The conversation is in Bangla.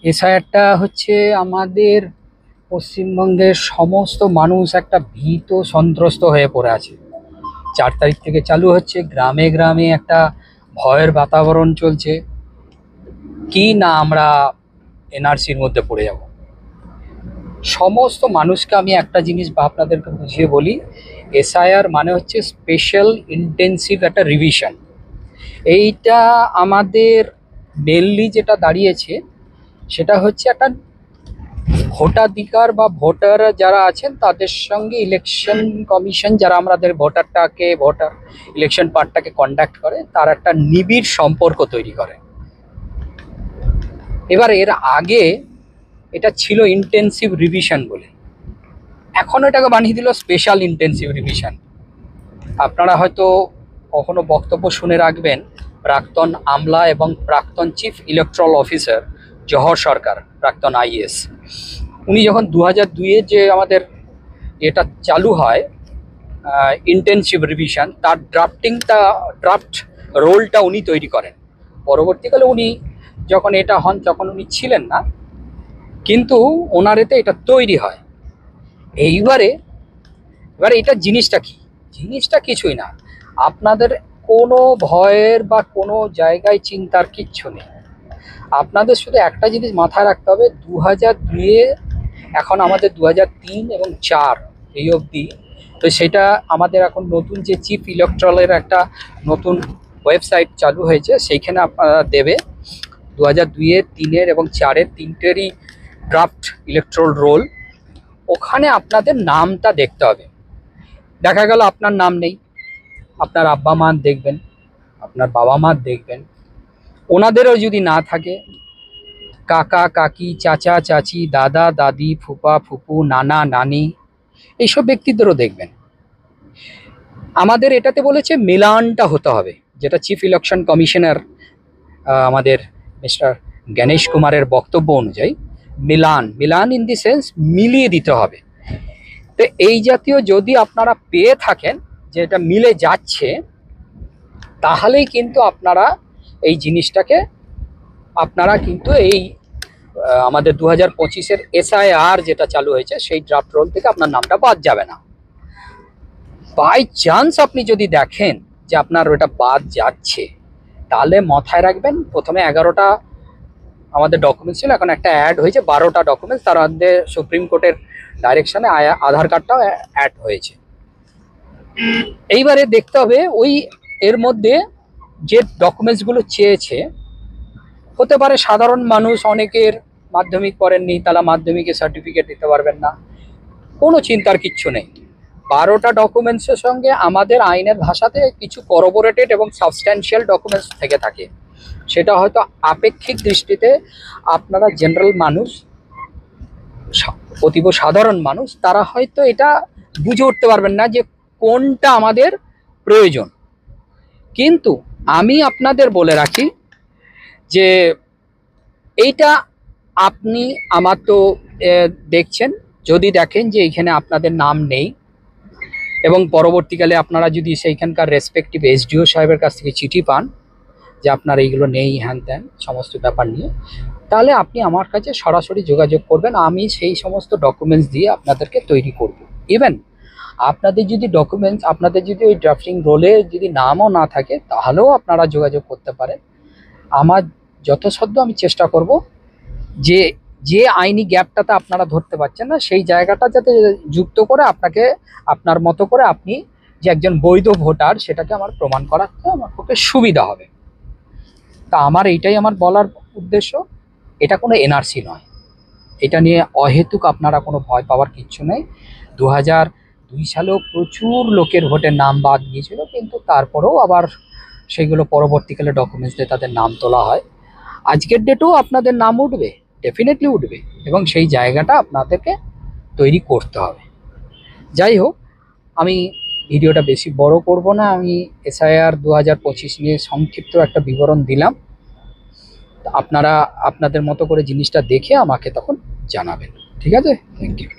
এসআইআরটা হচ্ছে আমাদের পশ্চিমবঙ্গের সমস্ত মানুষ একটা ভীত সন্ত্রস্ত হয়ে পড়ে আছে। 4 তারিখ থেকে চালু হচ্ছে, গ্রামে গ্রামে একটা ভয়ের বাতাবরণ চলছে কি না আমরা এনআরসির মধ্যে পড়ে যাব। সমস্ত মানুষকে আমি একটা জিনিস আপনাদেরকে বুঝিয়ে বলি, এসআইআর মানে হচ্ছে স্পেশাল ইন্টেন্সিভ একটা রিভিশন। এইটা আমাদের মেনলি যেটা দাঁড়িয়েছে সেটা হচ্ছে একটা ভোটাধিকার বা ভোটার যারা আছেন তাদের সঙ্গে ইলেকশন কমিশন যারা আমাদের ভোটার ইলেকশন পার্টটাকে কন্ডাক্ট করে তার একটা নিবিড় সম্পর্ক তৈরি করে। এবার এর আগে এটা ছিল ইন্টেন্সিভ রিভিশন বলে, এখন এটাকে বানিয়ে দিল স্পেশাল ইন্টেন্সিভ রিভিশন। আপনারা হয়তো কখনো বক্তব্য শুনে রাখবেন প্রাক্তন আমলা এবং প্রাক্তন চিফ ইলেকট্রাল অফিসার জহর সরকার, প্রাক্তন আইএস, উনি যখন 2002-এ যে আমাদের এটা চালু হয় ইন্টেন্সিভ রিভিশন, তার ড্রাফট রোলটা উনি তৈরি করেন। পরবর্তীকালে উনি যখন এটা হন তখন উনি ছিলেন না, কিন্তু ওনার এতে এটা তৈরি হয়। এবারে এটা জিনিসটা কিছুই না। আপনাদের কোনো ভয়ের বা কোনো জায়গায় চিন্তার কিচ্ছু নেই। আপনাদের শুধু একটা জিনিস মাথায় রাখতে হবে, 2002-এ এখন আমাদের 2003 এবং 2004 এই অবধি, তো সেটা আমাদের এখন নতুন যে চিফ ইলেকট্রালের একটা নতুন ওয়েবসাইট চালু হয়েছে, সেইখানে আপনারা দেবে 2002-এর 3-এর এবং 4-এর তিনটেরই ড্রাফট ইলেকট্রাল রোল। ওখানে আপনাদের নামটা দেখতে হবে। দেখা গেল আপনার নাম নেই, আপনার আব্বা মা দেখবেন, আপনার বাবা মা দেখবেন, ওনাদেরও যদি না থাকে, কাকা কাকি, চাচা চাচি, দাদা দাদি, ফুপা ফুপু, নানা নানি, এইসব ব্যক্তিদেরও দেখবেন। আমাদের এটাতে বলেছে মিলানটা হতে হবে, যেটা চিফ ইলেকশন কমিশনার আমাদের মিস্টার গণেশ কুমারের বক্তব্য অনুযায়ী মিলান ইন দি সেন্স মিলিয়ে দিতে হবে। তো এই জাতীয় যদি আপনারা পেয়ে থাকেন যে এটা মিলে যাচ্ছে, তাহলেই কিন্তু আপনারা এই জিনিসটাকে আপনারা কিন্তু এই আমাদের 2025-এর এসআইআর যেটা চালু হয়েছে সেই ড্রাফট রোল থেকে আপনার নামটা বাদ যাবে না। বাই চান্স আপনি যদি দেখেন যে আপনার ওটা বাদ যাচ্ছে, তাহলে মাথায় রাখবেন প্রথমে 11টা আমাদের ডকুমেন্টস ছিল, এখন একটা অ্যাড হয়েছে 12টা ডকুমেন্টস, তার মধ্যে সুপ্রিম কোর্টের ডাইরেকশনে আধার কার্ডটাও অ্যাড হয়েছে। এইবারে দেখতে হবে ওই এর মধ্যে যে ডকুমেন্টসগুলো চেয়েছে, হতে পারে সাধারণ মানুষ অনেকের মাধ্যমিক পড়েননি, তারা মাধ্যমিকের সার্টিফিকেট দিতে পারবেন না, কোনো চিন্তার কিচ্ছু নেই। 12টা ডকুমেন্টসের সঙ্গে আমাদের আইনের ভাষাতে কিছু করবোরেটেড এবং সাবস্ট্যান্সিয়াল ডকুমেন্টস থেকে থাকে, সেটা হয়তো আপেক্ষিক দৃষ্টিতে আপনারা জেনারেল মানুষ, অতীব সাধারণ মানুষ, তারা হয়তো এটা বুঝে উঠতে পারবেন না যে কোনটা আমাদের প্রয়োজন। কিন্তু আমি আপনাদের বলে রাখি যে এইটা আপনি আমার তো দেখছেন, যদি দেখেন যে এইখানে আপনাদের নাম নেই এবং পরবর্তীকালে আপনারা যদি সেইখানকার রেসপেক্টিভ এসডিও সাহেবের কাছ থেকে চিঠি পান যে আপনার এইগুলো নেই হ্যান ত্যান সমস্ত ব্যাপার নিয়ে, তাহলে আপনি আমার কাছে সরাসরি যোগাযোগ করবেন, আমি সেই সমস্ত ডকুমেন্টস দিয়ে আপনাদেরকে তৈরি করব। ইভেন আপনাদের যদি ওই ড্রাফটিং রোলে যদি নামও না থাকে, তাহলেও আপনারা যোগাযোগ করতে পারেন। আমার যথাসাধ্য আমি চেষ্টা করব যে আইনি গ্যাপটাতে আপনারা ধরতে পারছেন না, সেই জায়গাটা যাতে যুক্ত করে আপনাকে আপনার মতো করে আপনি যে একজন বৈধ ভোটার সেটাকে আমার প্রমাণ করাতে আমার পক্ষে সুবিধা হবে। তা এইটাই আমার বলার উদ্দেশ্য। এটা কোনো এনআরসি নয়, এটা নিয়ে অহেতুক আপনারা কোনো ভয় পাওয়ার কিচ্ছু নেই। 2002 সালেও প্রচুর লোকের ভোটের নাম বাদ গিয়েছিল, কিন্তু তারপরেও আবার সেগুলো পরবর্তীকালে ডকুমেন্টসে তাদের নাম তোলা হয়। আজকের ডেটেও আপনাদের নাম উঠবে, ডেফিনেটলি উঠবে, এবং সেই জায়গাটা আপনাদেরকে তৈরি করতে হবে। যাই হোক, আমি ভিডিওটা বেশি বড় করব না, আমি এসআইআর 2025 নিয়ে সংক্ষিপ্ত একটা বিবরণ দিলাম। আপনারা আপনাদের মতো করে জিনিসটা দেখে আমাকে তখন জানাবেন, ঠিক আছে? Thank you.